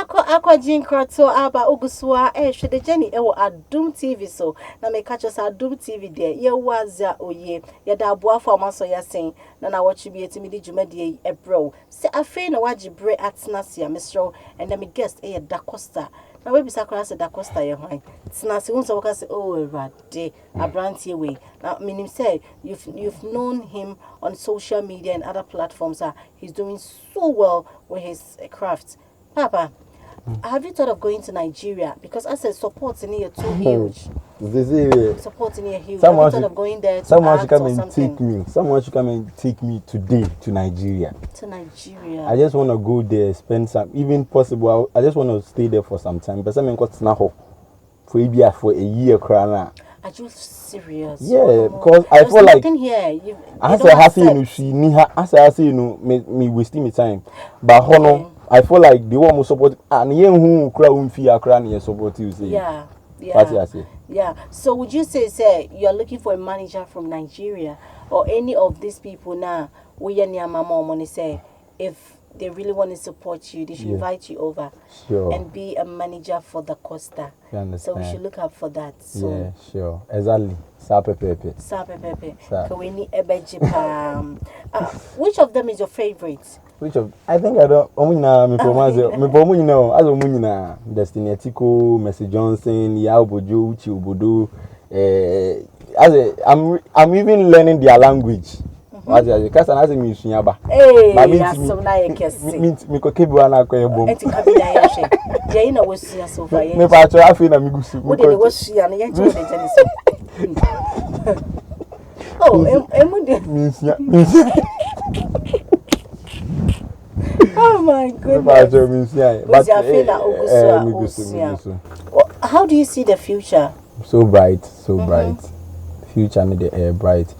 Aqua Jean Croto Aba Uguswa the Jenny Adum TV so na me catch us Adum TV there ye was oye ye da boa for maso ya saying na watch you be at me jumadi e bro say afe na waji bre atnasia misro and me guest Dacoster na we bisa class Dacoster ye hwan tnasi won so waka say oh rade abrantie we now meaning say you've known him on social media and other platforms he's doing so well with his craft. Papa, have you thought of going to Nigeria? Because I said support in here too huge. Support in here huge. Have you thought of going there? Someone should come and take me. Someone should come and take me today to Nigeria. To Nigeria. I just want to go there, spend some, even possible. I just want to stay there for some time. But something got snaho for a year, Krana. Are you serious? Yeah, because I feel like here. As I say, me wasting my time. But okay. I feel like they want to support and who crowd fear crying support you say. Yeah. That's what I say. Yeah. So would you say you're looking for a manager from Nigeria or any of these people now? We near my mom when they say if they really want to support you, they should invite you over and be a manager for the Dacoster. So we should look out for that. So yeah, sure. Exactly. Sape pepe. Which of them is your favorite? Which of? I think I don't. Me promo you know. As omunina, Destiny Atiko, Mercy Johnson, Yaobojo, Uchi Obodo. I'm even learning their language. Because I say me sunyaba. Hey, that's so nice. Me ko kebu ana ko ebom. Enti kabina ya she. Ya ina wosia so fa ye. Me pa cho afi na migusu. Wo de wosia na ye che de jani so. Oh, emu de. Minsia. Oh my goodness. But how do you see the future? So bright, bright. Future need the air bright.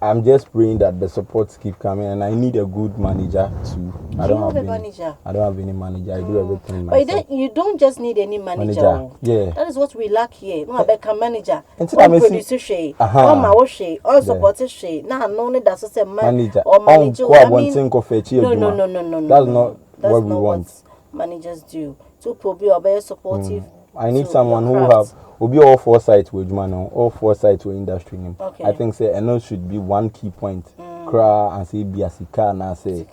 I'm just praying that the supports keep coming, and I need a good manager too. I don't have any manager. I do everything myself. But you don't just need any manager. Yeah, that is what we lack here. No, I manager. Producer she, all supporters she. Now, no need that so manager or manager. No. That's not what we want. Managers do to be very supportive. I need someone who will be all foresight with all foresight with industry. Okay. I think say and should be one key point. Cry and say be as say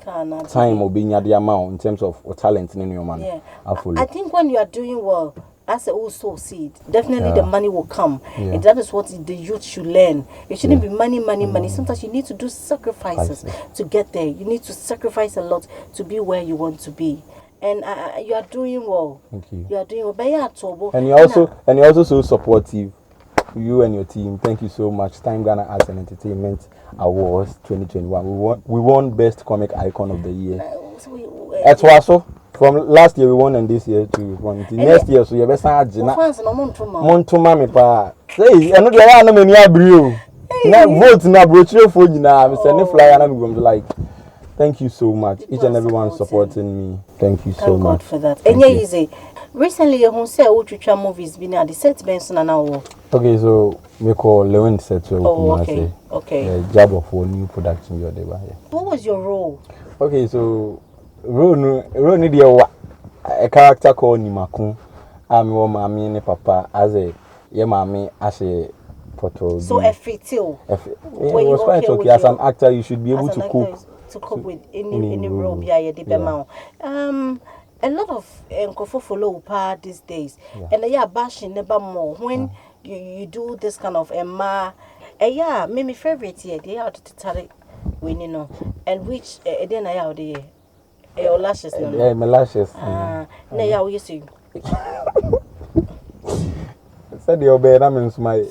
time will be near the amount in terms of talent in your man. Yeah. I think when you are doing well, as a also seed, definitely the money will come. Yeah. And that is what the youth should learn. It shouldn't be money. Sometimes you need to do sacrifices to get there. You need to sacrifice a lot to be where you want to be. And you are doing well. Thank you. You are doing well. And you're also so supportive. You and your team. Thank you so much. Time Ghana Arts and Entertainment Awards 2021. We won Best Comic Icon of the Year. Also from last year we won, and this year too we won. Next year so you best Montuma me pa. Say I know there are no many abrio. Na vote na brochure for nyina. Me send flyer na me go like. Thank you so much. Each and everyone supporting me. Thank you so much. God for that. And easy. Recently, you say Uchucha movies been at the set Benson and now. Okay, so we call Lewin set. Oh, okay. The job of one new production you're there. What was your role? Okay, so role need a character called Nimakun. I'm your mommy and papa as a your mommy as a photo. So a fitting. It was quite okay. As an actor, you should be able to cope. To cope with any role, a lot of Nkofo follow pa these days, and they are bashing never more when you do this kind of my favorite here. They are to tell it when you know, and which then I out there. Your lashes, yeah, my lashes. Now you see. Said the obey, I mean, smile.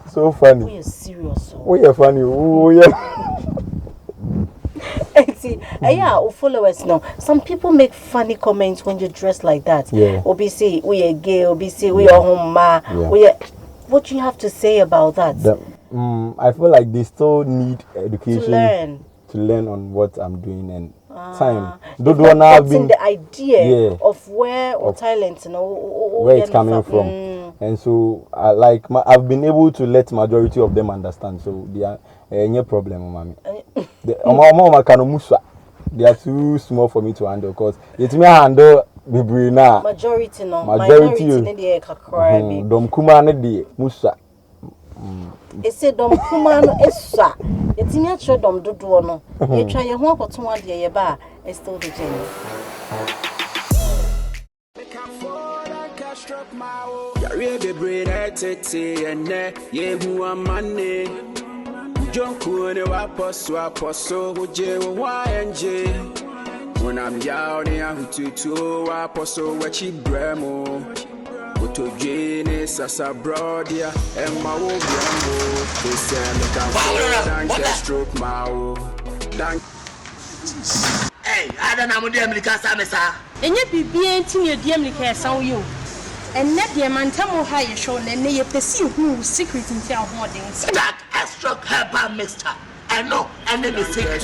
So funny. We are serious. We are funny. We are. See, followers now. Some people make funny comments when you dress like that. Yeah. Obisi, we are gay. Obisi, we are home. We are. What do you have to say about that? I feel like they still need education to learn on what I'm doing and time. Don't have been the idea of where or talent, where it's coming from. And so, I've been able to let majority of them understand. So, they are no problem, mommy. they are too small for me to handle because it may handle bebree na majority no minority ne dey kakra bi dom kuma ne dey musa ese dom kuma no esua yetimi a tro dom dodo no yetwa ye ho akoto ade ye ba still the journey. Yare be brain tete ene ye hu amane jonku ne waposo uje wa enje when I'm down here hututu waposo wachi bremo otoje ne sasa brodia emma wo bremo they say look out for stroke mao thank hey ada na mo dem lika sa mesa enye bibie ntinye dem lika san yo enne de mantamo ha ye show na ne ye pesi hu secret nti ahoden that extra herbal mixture I know enemy secret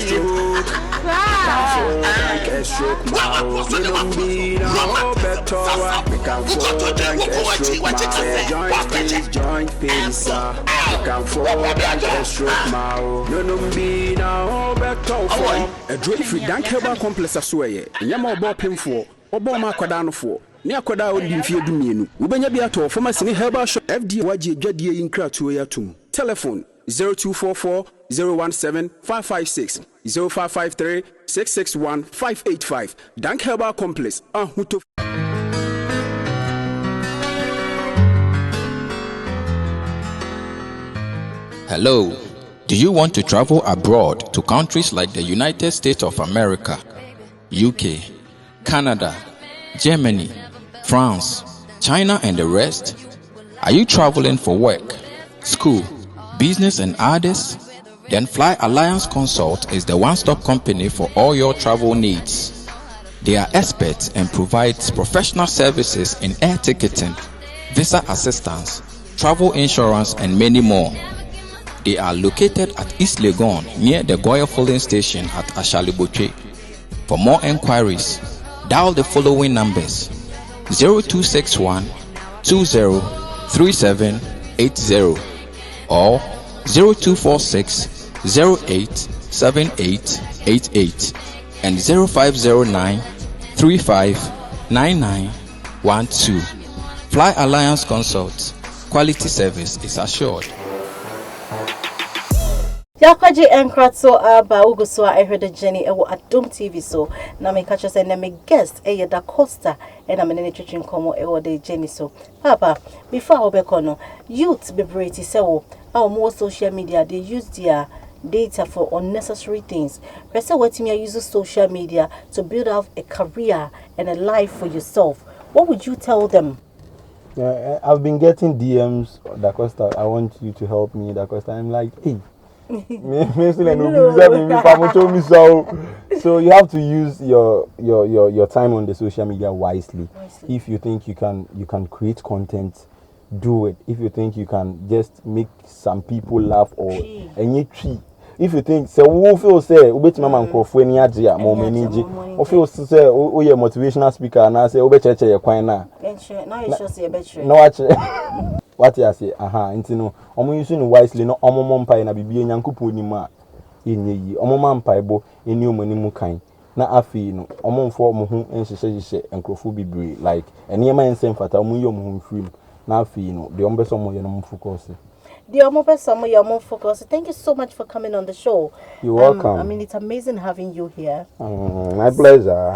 joint pizza can for no be now better for a drip free dank herbal complex asweye nyama obo pemfo obo ma kwada no fo ni akoda odi mfie dumienu ubenya bia to pharmacy ni herbal shop FD waje adwadie yinkratuo yatum telephone 0244 017 556 0553 661 585 Dank Herbal Complex Huto. Hello. Do you want to travel abroad to countries like the United States of America, UK, Canada, Germany, France, China, and the rest? Are you traveling for work, school, business, and others? Then Fly Alliance Consult is the one-stop company for all your travel needs. They are experts and provide professional services in air ticketing, visa assistance, travel insurance, and many more. They are located at East Legon near the Goya Filling Station at Ashaliboche. For more enquiries, dial the following numbers: 0261 203780 or 0246 087888 and 0509 359912. Fly Alliance Consult. Quality service is assured. Yakwaji enkratso aba uguswa ehwede Jenny ewo Adum TV so na me catch us na me guest eye Dacoster na me ne twetwe komo ewo de Jenny so papa before obekono youth bebrati se wo our more social media they use their data for unnecessary things. Person what me use social media to build up a career and a life for yourself. What would you tell them? Yeah, I've been getting DMs, Dacoster. I want you to help me, Dacoster. I'm like, hey. So you have to use your time on the social media wisely. If you think you can create content, do it. If you think you can just make some people laugh or any tree. If you think so who feel say ubet mama nkofo ani agye mo manage o feel say o ye motivational speaker na say obecheche ye kwan na na you sure say betre na watch what you say nti no omo use no wisely no omo mompai na bibie nyankopon ni mu a yenye yi omo mampai bo eni omani mu kan na afi no omo mfo omo hu enhyehyehye enkrofo bibre like enema ensem fata omo yi omo hu free na afi no de omo beso omo ye no focus. Thank you so much for coming on the show. You're welcome. I mean, it's amazing having you here. My pleasure.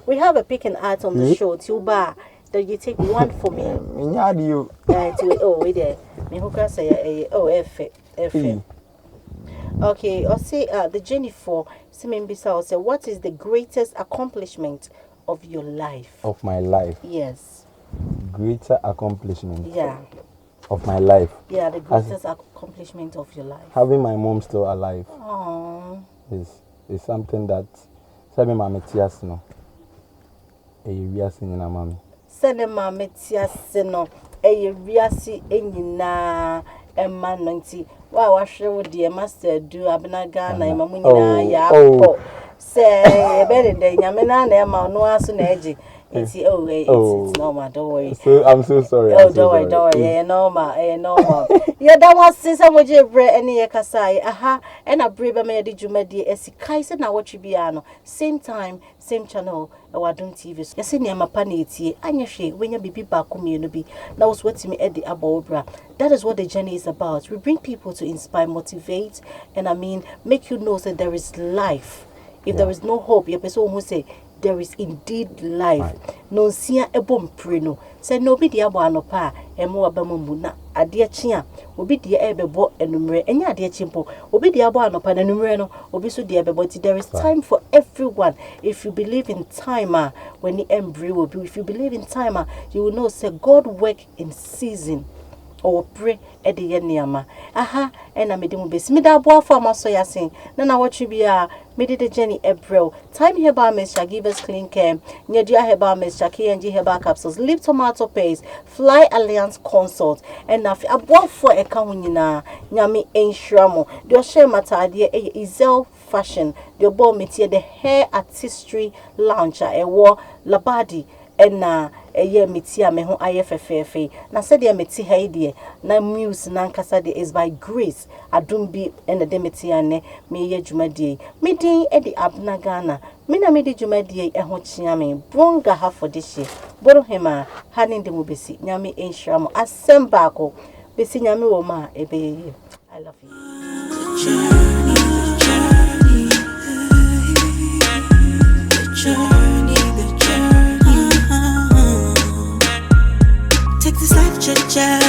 We have a pick and art on the show. Tuba, that you take one for me. Wait there. Okay, I'll say the Jennifer Simbisa will say, what is the greatest accomplishment of your life? Of my life? Yes. Greater accomplishment? Yeah. Of my life? Yeah, the greatest accomplishment of your life. Having my mom still alive. Aww. Is something that Sebe Mama Tiasno. Riasi Nina Mami. Sebe Mama Tiasno. Riasi Enina Emma Nanti. Wow, I sure dear master do Abena Ghana, Mamuna, ya. Say, better than Yamina, Emma, no asun edgy. It's normal, don't worry. So I'm so sorry. Oh, don't worry. Yeah, normal. Yeah, that was since I was a bread and ye kasai. Aha, and a brave me did you medi as Kaisen na what you be ano. Same time, same channel, Wadum TV. Yes, in my panity, and your shade when you be back community. That was what me at the Abobra. That is what the journey is about. We bring people to inspire, motivate, and make you know that there is life. If there is no hope, your person who say there is indeed life. No sia ebom preno. Say no be dia bo anopa e mo abamu na ade chia obi dia ebebo enumre enya ade chimpo obi dia bo anopa na enumre no obi so dia ebebo. There is time for everyone. If you believe in time when the embryo will be, if you believe in time you will know say God work in season. Or pray at the Yeniama. Aha, and I made him be smida boa for my soya sing. Nana what you be made the journey April. Time here by Miss shall give us clean care. Near dear heba Miss Jackie and G heba capsules. Live tomato paste. Fly Alliance consult. And now a boa for a kawinina. Nyami ain't shramo. The share matter idea Izel fashion. The ball metia the hair artistry launcher. A war labadi. And ye mitia me ho ayefefefe na said ye meti ha ide na muse na nkasa de is by grace adum bi and the mitia ne me ye dwumadie me din e di Abena Ghana me na me di dwumadie e ho chia me bronga ha for this year boro hema ha ne de mo besi nyame enhira mo asem baako besi nyame wo ma ebe I love you.